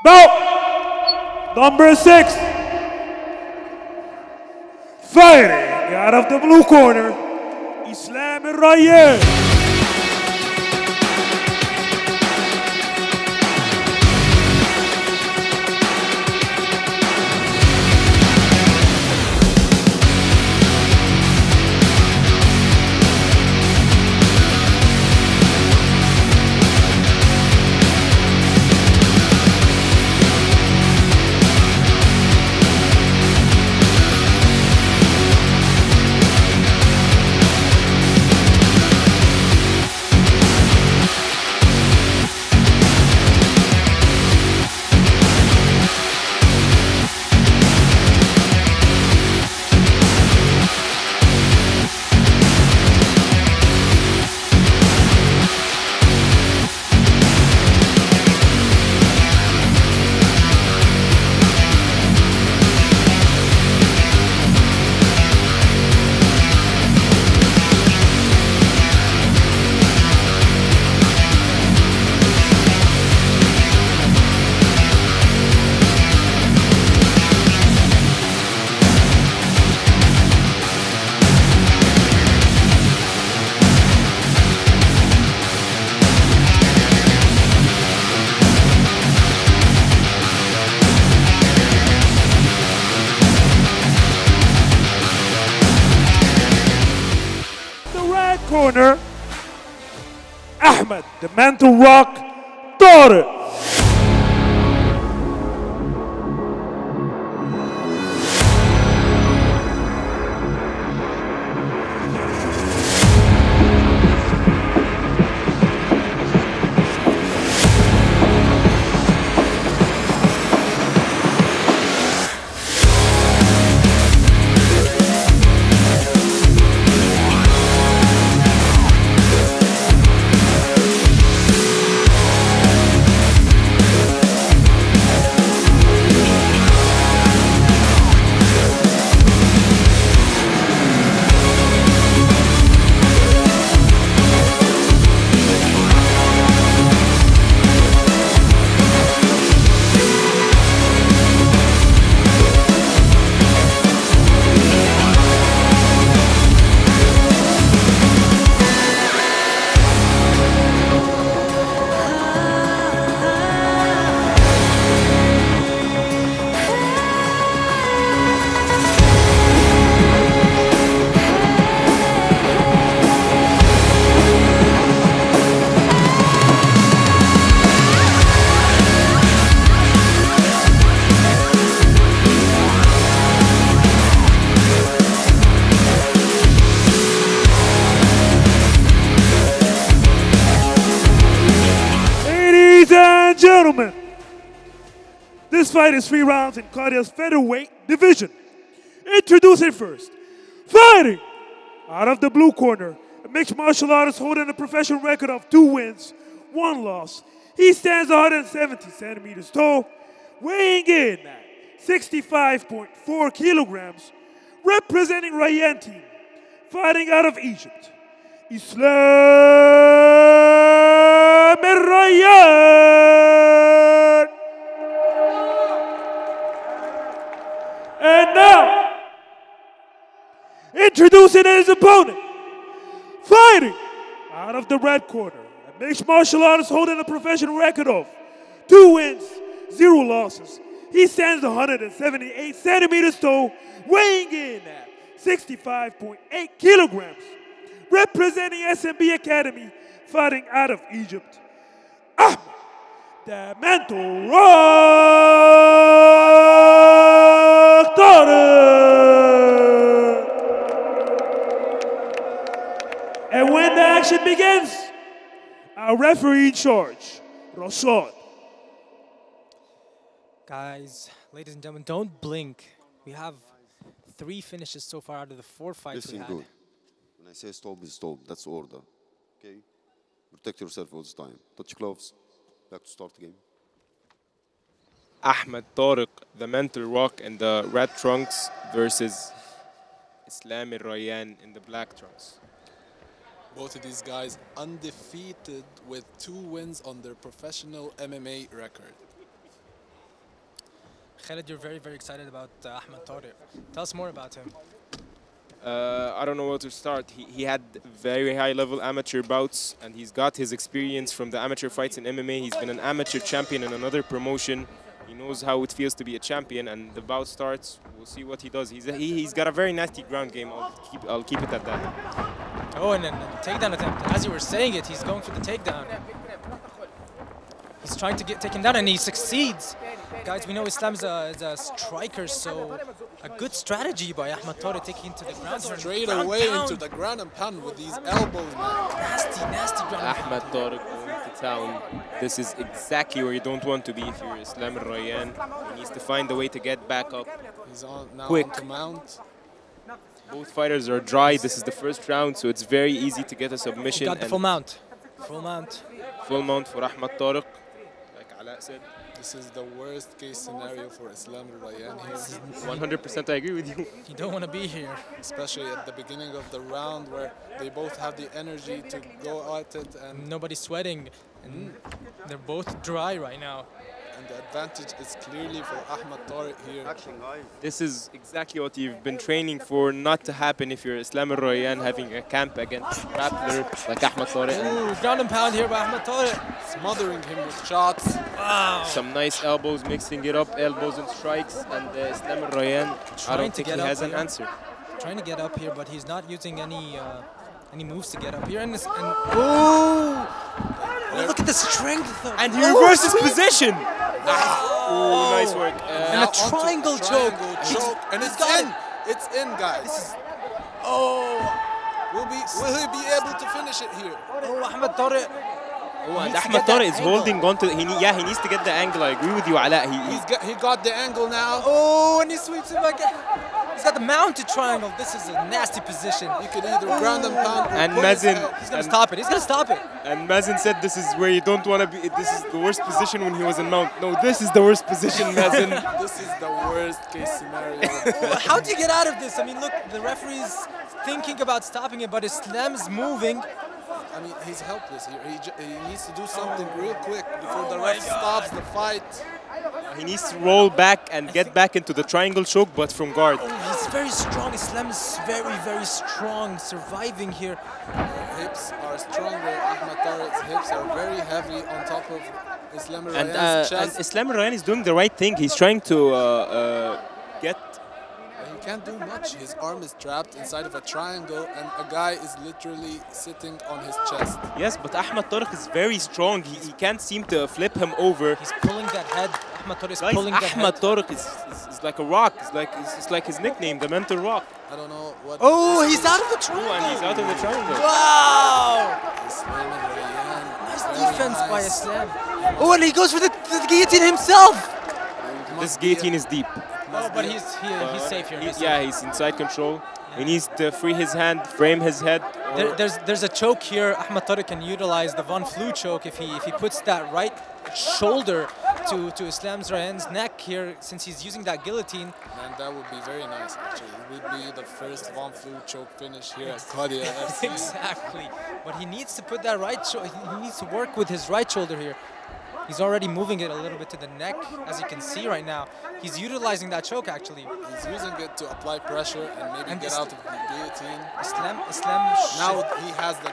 Bout number 6. Fighting out of the blue corner, Islam and Rayan. Corner, Ahmed, the mental rock, Tarek. Gentlemen, this fight is 3 rounds in Qadya's featherweight division. Introducing first, fighting out of the blue corner, a mixed martial artist holding a professional record of 2 wins, 1 loss. He stands 170 centimeters tall, weighing in at 65.4 kilograms, representing Rayan team, fighting out of Egypt, Islam and Rayan. And now, introducing his opponent, fighting out of the red corner, a mixed martial artist holding a professional record of 2 wins, 0 losses. He stands 178 centimeters tall, weighing in at 65.8 kilograms, representing SMB Academy, fighting out of Egypt, Ahmed, the mental rock Tarek. And when the action begins, our referee in charge, Rayan. Guys, ladies and gentlemen, don't blink. We have 3 finishes so far out of the 4 fights we had. Listen good. When I say stop, is stop. That's order. Okay? Protect yourself all the time. Touch gloves. Back to start the game. Ahmed Tarek, the mental rock in the red trunks versus Islam Rayan in the black trunks. Both of these guys undefeated with 2 wins on their professional MMA record. Khaled, you're very, very excited about Ahmed Tarek. Tell us more about him. I don't know where to start. He had very high-level amateur bouts, and he's got his experience from the amateur fights in MMA. He's been an amateur champion in another promotion. He knows how it feels to be a champion, and the bout starts. We'll see what he does. He's got a very nasty ground game. I'll keep it at that. Oh, and then the takedown attempt. As you were saying it, he's going for the takedown. He's trying to get taken down, and he succeeds. Guys, we know Islam is a striker, so a good strategy by Ahmed Tarek taking him to the ground. Straight away into the ground and pound with these elbows, man. Nasty, nasty ground. Ahmed Tarek going to town. This is exactly where you don't want to be if you're Islam Rayan. He needs to find a way to get back up. He's on now Quick. on to mount. Both fighters are dry. This is the first round, so it's very easy to get a submission. Got the full mount. Full mount. Full mount for Ahmed Tarek, like Ala said. This is the worst case scenario for Islam Rayan here, 100% I agree with you. You don't want to be here. especially at the beginning of the round where they both have the energy to go at it, and Nobody's sweating, and they're both dry right now. the advantage is clearly for Ahmed Tarek here. This is exactly what you've been training for not to happen if you're Islam Rayan having a camp against a grappler like Ahmed Tarek. Ooh, ground and pound here by Ahmed Tarek. Smothering him with shots. Wow. Some nice elbows, mixing it up, elbows and strikes, and Islam Rayan, I don't think he has an answer. Trying to get up here, but he's not using any moves to get up here. And oh, look at the strength! And he reverses position. Oh, nice work. And a triangle choke. And it's in. It's in, guys. Will he be able to finish it here? Oh, Ahmed Tarek. Oh, and Ahmed Tarek is holding on to. He needs to get the angle. I agree with you, Ala. He got the angle now. Oh, and he sweeps him again. He's got the mounted triangle. This is a nasty position. He could either ground and pound or And put his Mazen. head. He's gonna stop it. He's gonna stop it. And Mazen said this is where you don't want to be. This is the worst position when he was in mount. No, this is the worst position, Mazen. This is the worst case scenario. How do you get out of this? I mean, look, the referee's thinking about stopping it, but Islam's moving. I mean, he's helpless here. He needs to do something real quick before the ref stops the fight. He needs to roll back and get back into the triangle choke, but from guard. Oh, he's very strong. Islam is very, very strong, surviving here. Hips are stronger. Ahmed Tarek's hips are very heavy on top of Islam And Rayan's chest. Islam Rayan is doing the right thing. He's trying to get. He can't do much. His arm is trapped inside of a triangle, and a guy is literally sitting on his chest. Yes, but Ahmed Tarek is very strong. He can't seem to flip him over. He's pulling that head. Ahmed Tarek is Guys, pulling that Ahmed head. Tarek is like a rock. It's like his nickname, the mental rock. I don't know what. Oh, he's out of the Oh, triangle. and he's out of the triangle. Wow! Islam Rayan. Nice Very defense by nice. Islam. Oh, and he goes for the guillotine himself. This guillotine is deep. Oh, but he's safe here. He's safe. Yeah, he's inside control. He needs to free his hand, frame his head. There's a choke here. Ahmed Tarek can utilize the Von Flue choke if he puts that right shoulder to Islam's Rayan's neck here, since he's using that guillotine. And that would be very nice, actually. It would be the first Von Flue choke finish here at Qadya FC. Exactly. But he needs to put that right shoulder. He needs to work with his right shoulder here. He's already moving it a little bit to the neck, as you can see right now. He's utilizing that choke, actually. He's using it to apply pressure and maybe And get this- out of the guillotine. Islam. Now he has the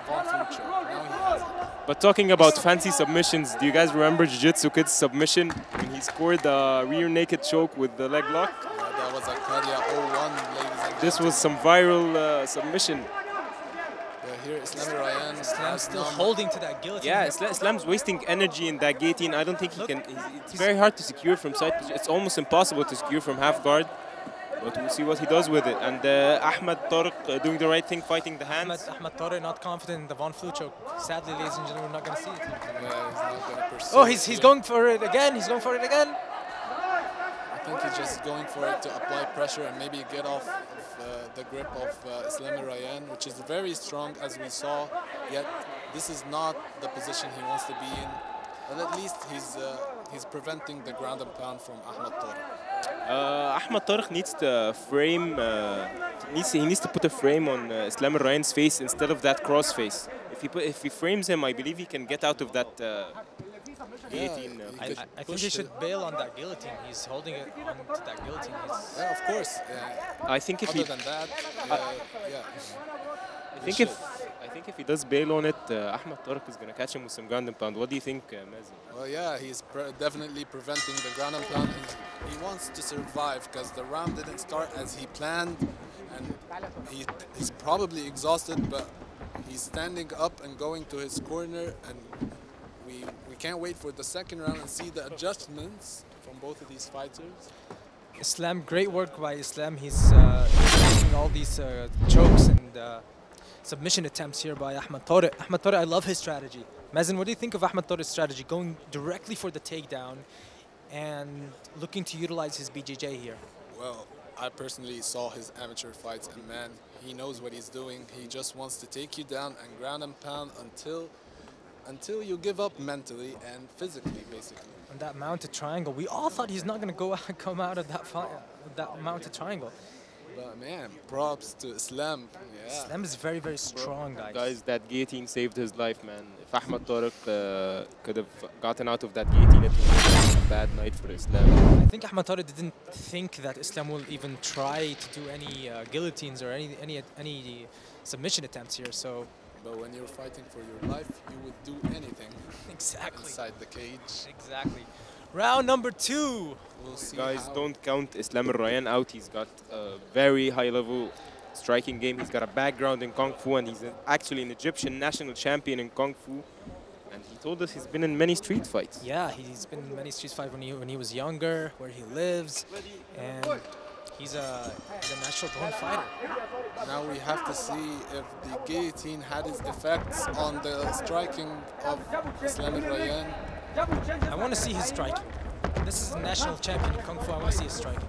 Von Flue choke. Now he has it. But talking about fancy submissions, do you guys remember Jiu-Jitsu Kid's submission when he scored the rear naked choke with the leg lock? Yeah, that was a Qadya 0-1, ladies and This was some viral submission. gentlemen. Here, Islam Rayan. Islam's still holding to that guillotine. Yeah, Islam's wasting energy in that guillotine. I don't think he can. It's very hard to secure from side position. It's almost impossible to secure from half guard. But we'll see what he does with it. And Ahmed Tarek doing the right thing, fighting the hands. Ahmed Tarek not confident in the Von Flue choke. Sadly, ladies and gentlemen, we're not going to see it. Yeah, he's not going to pursue Oh, it he's here. going for it again. He's going for it again. I think he's just going for it to apply pressure and maybe get off of, the grip of Islam Rayan, which is very strong, as we saw. Yet this is not the position he wants to be in. But at least he's preventing the ground and pound from Ahmed Tarek. Ahmed Tarek needs to frame. He needs to put a frame on Islam Rayan's face instead of that cross face. If he frames him, I believe he can get out of that guillotine. I think he should bail on that guillotine. He's holding it onto that guillotine. Yeah, of course. I think if Other he, than that, yeah. I think if he does bail on it, Ahmed Tarek is gonna catch him with some ground and pound. What do you think, Mazen? Well, yeah, he's definitely preventing the ground and pound. He wants to survive because the round didn't start as he planned, and he's probably exhausted, but he's standing up and going to his corner, and we can't wait for the second round and see the adjustments from both of these fighters. Islam, great work by Islam. He's making all these chokes and submission attempts here by Ahmed Tarek. Ahmed Tarek, I love his strategy. Mazen, what do you think of Ahmed Tarek's strategy, going directly for the takedown and looking to utilize his BJJ here? Well, I personally saw his amateur fights, and man, he knows what he's doing. He just wants to take you down and ground and pound until you give up mentally and physically, basically. And that mounted triangle, we all thought he's not going to come out of that fight, that mounted triangle. But man, props to Islam. Yeah. Islam is very, very strong, guys. Guys, that guillotine saved his life, man. If Ahmed Tarek could have gotten out of that guillotine, it would have been a bad night for Islam. I think Ahmed Tarek didn't think that Islam will even try to do any guillotines or any submission attempts here. So, but when you're fighting for your life, you would do anything. Exactly. Inside the cage. Exactly. Round number 2. We'll see. Guys, don't count Islam Rayan out. He's got a very high-level striking game. He's got a background in Kung Fu, and he's actually an Egyptian national champion in Kung Fu. And he told us he's been in many street fights. Yeah, he's been in many street fights when he was younger, where he lives, and he's a natural-born fighter. Now we have to see if the guillotine had its effects on the striking of Islam Rayan. I want to see his striking. This is a national champion in Kung Fu. I want to see his striking.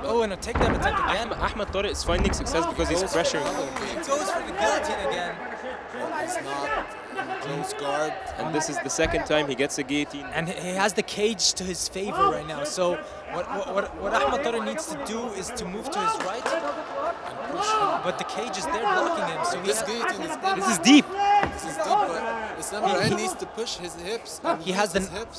Oh, and a takedown attempt again. Ahmed Tarek is finding success because he's pressuring. He goes for the guillotine again. He's not in close guard. And this is the second time he gets a guillotine. And he has the cage to his favor right now. So what Ahmed Tarek needs to do is to move to his right and push him. But the cage is there blocking him. So This guillotine is This is deep. This is deep, but Islam Rayan needs to push his hips. And He has his the- hips.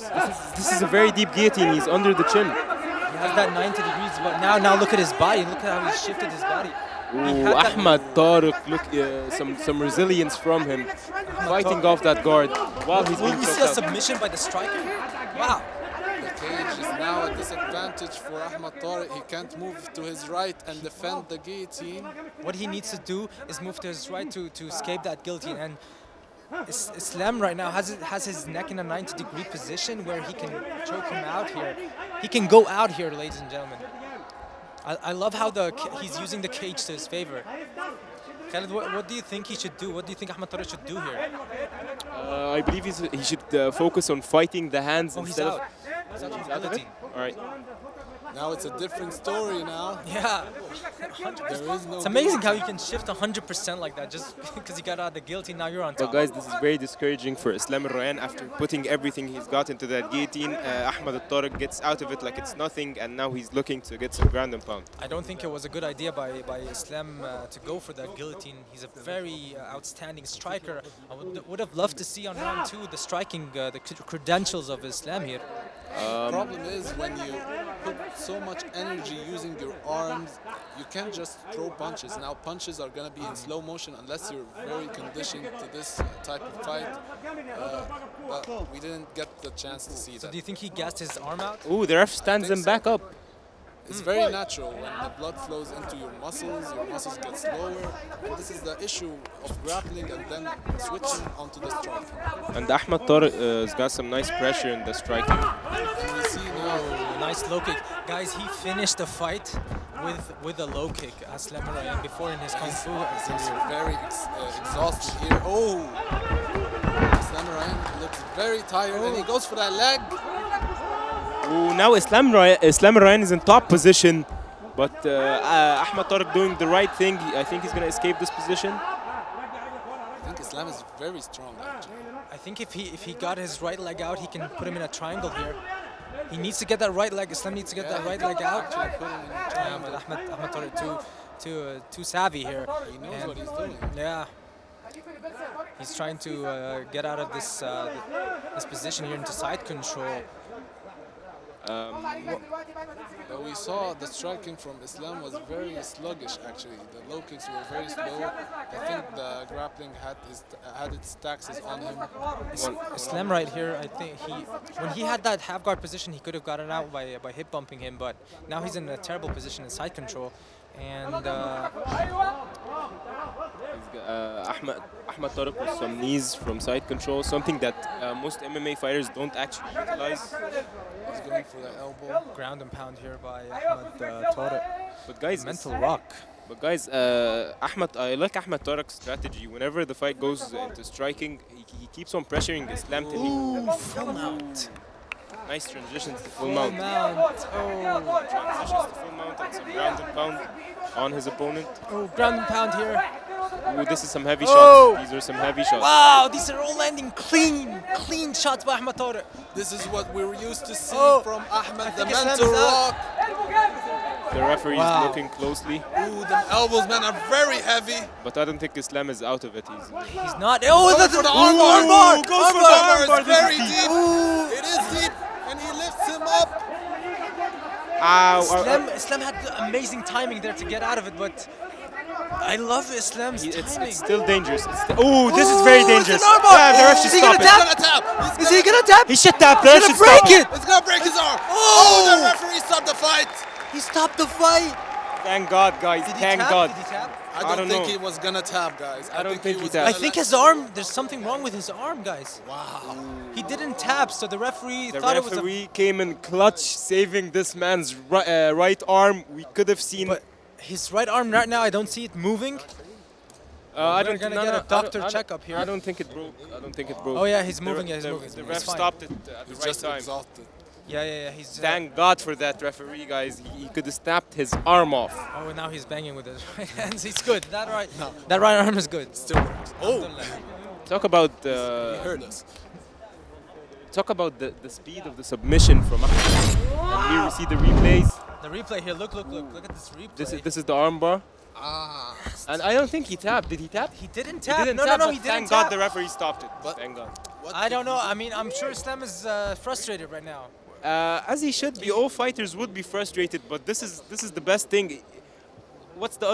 This is a very deep guillotine. He's under the chin. he has that 90 degrees. But now look at his body. Look at how he shifted his body. Ooh, Ahmed Tarek, look, some resilience from him, fighting off that guard while he's Will being we choked see a out. submission by the striker? Wow. The cage is now a disadvantage for Ahmed Tarek. He can't move to his right and defend the guillotine. What he needs to do is move to his right to escape that guillotine. And Islam right now has his neck in a 90-degree position where he can choke him out here. He can go out here, ladies and gentlemen. I love how he's using the cage to his favor. Khaled, what do you think he should do? What do you think Ahmed Tarek should do here? I believe he should focus on fighting the hands Oh, he's instead out. of. He's out of He's the out of it? guillotine. All right. Now it's a different story now. Yeah. There is no It's amazing how you can shift 100% like that just because you got out of the guillotine. Now you're on Well, top. guys, this is very discouraging for Islam Rayan. After putting everything he's got into that guillotine, Ahmed Tarek gets out of it like it's nothing, and now he's looking to get some ground and pound. I don't think it was a good idea by Islam to go for that guillotine. He's a very outstanding striker. I would have loved to see on round 2 the striking, the credentials of Islam here. The problem is when you put so much energy using your arms, you can't just throw punches. Now punches are going to be in slow motion unless you're very conditioned to this type of fight. But we didn't get the chance to see So that. do you think he gassed his arm out? Ooh, the ref stands him back up. It's very natural when the blood flows into your muscles get slower. And this is the issue of grappling and then switching onto the striking. And Ahmed Tarek has got some nice pressure in the striking. And we see now Nice low kick. Guys, he finished the fight with a low kick, Islam Rayan, before in his Kung Fu. he's very exhausted here. Oh! Islam Rayan looks very tired and he goes for that leg. Ooh, now Islam Rayan is in top position, but Ahmed Tarek doing the right thing. I think he's going to escape this position. I think Islam is very strong actually. I think if he got his right leg out, he can put him in a triangle here. He needs to get that right leg. Islam needs to get that right leg out. Yeah, but Ahmed Tarek too savvy here. He knows what he's doing. Yeah. He's trying to get out of this this position here into side control. We saw the striking from Islam was very sluggish actually. The low kicks were very slow. I think the grappling had its taxes on him. Islam right here, I think when he had that half guard position, he could have gotten out by hip bumping him, but now he's in a terrible position in side control. And Ahmed Tarek with some knees from side control, something that most MMA fighters don't actually utilize. He's going for the elbow. Ground and pound here by Ahmed Tarek. But guys, mental rock. But guys, I like Ahmed Tarek's strategy. Whenever the fight goes into striking, he keeps on pressuring Islam till he full mount. Nice transitions to full mount. Transitions to full mount and some ground and pound on his opponent. Oh, ground and pound here. Ooh, this is some heavy shots. These are some heavy shots. Wow, these are all landing clean shots by Ahmed Tarek. This is what we're used to see from Ahmed, the mental rock. The referee is looking closely. Ooh, the elbows, man, are very heavy. But I don't think Islam is out of it. He's not. Oh, that's for the armbar. Goes for the armbar. It's very deep. It is deep, and he lifts him up. Islam had amazing timing there to get out of it, but I love Islam's timing. It's still dangerous. This is very dangerous. The ref should stop it. Is he gonna tap? He should tap. He's gonna break it. It's gonna break his arm. The referee stopped the fight. He stopped the fight. Thank God, guys. Thank God. Did he tap? I don't think he was gonna tap, guys. I don't think he tapped. I think his arm, there's something wrong with his arm, guys. Wow. He didn't tap, so the referee thought it was. The referee came in clutch, saving this man's right arm. We could have seen. But his right arm right now, I don't see it moving. We're gonna get a doctor checkup here. I don't think it broke. Oh yeah, he's moving. He's moving. The ref stopped it at the right time. Exhausted. Yeah. Thank God for that referee, guys. He could have snapped his arm off. Oh, and now he's banging with his right hands. He's good. That right arm is good. Still works. Talk about he heard us. Talk about the speed of the submission from Ahmed. And here we see the replays. The replay here. Look at this replay. This is the armbar. And I don't think he tapped. Did he tap? He didn't tap. No, he didn't thank tap. God the referee stopped it. Thank God. I don't know. I mean, I'm sure Islam is frustrated right now. As he should be. All fighters would be frustrated, but this is the best thing. What's the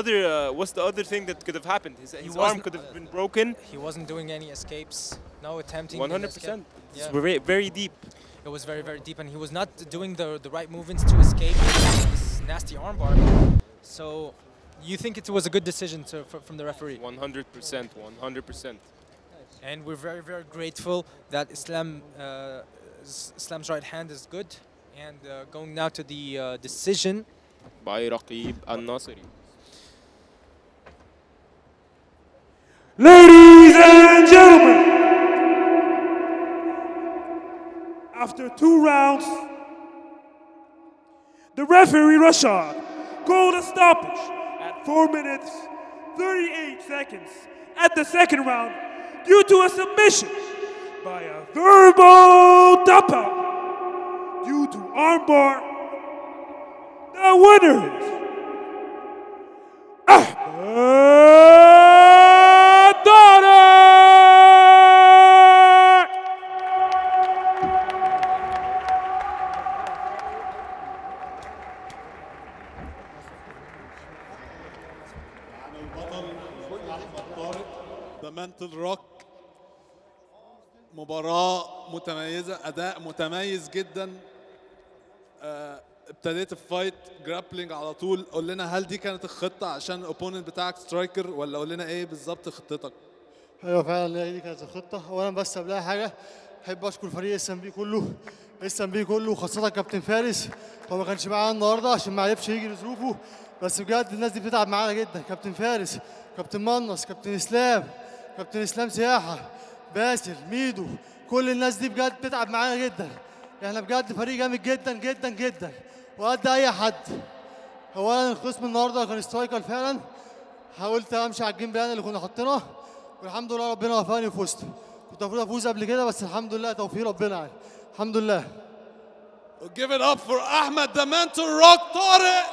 other thing that could have happened? His arm could have been broken. He wasn't doing any escapes. No attempting. 100%. Yeah. It's very, very deep. It was very, very deep, and he was not doing the right movements to escape this nasty armbar. So, you think it was a good decision from the referee? 100%. 100%. And we're very, very grateful that Islam's right hand is good. And going now to the decision by Raqib Al-Nasiri. Ladies and gentlemen, after 2 rounds, the referee Rashad called a stoppage at 4 minutes 38 seconds at the second round due to a submission by a verbal tap out due to armbar. The winner is Ahmed Tarek! The mental rock. مباراة متميزة، أداء متميز جدا. ابتديت الفايت جرابلينج على طول. قول لنا هل دي كانت الخطة عشان الاوبوننت بتاعك سترايكر، ولا قول لنا ايه بالظبط خطتك؟ ايوه فعلا دي كانت الخطة. اولا بس قبل اي حاجة احب اشكر فريق اس ام بي كله وخاصة كابتن فارس. هو ما كانش معانا النهارده عشان ما عرفش يجي لظروفه، بس بجد الناس دي بتتعب معانا جدا. كابتن فارس، كابتن منص، كابتن اسلام سياحة، باسل، ميدو، كل الناس دي بجد بتتعب معانا جدا. احنا بجد فريق جامد جدا جدا جدا وقد اي حد. اولا الخصم النهارده كان سترايكر فعلا. حاولت امشي على الجيم بلان اللي كنا حاطينه، والحمد لله ربنا وفقني وفزت. كنت المفروض افوز قبل كده، بس الحمد لله توفيق ربنا يعني. الحمد لله. Give it up for Ahmed the mental rock Tarek.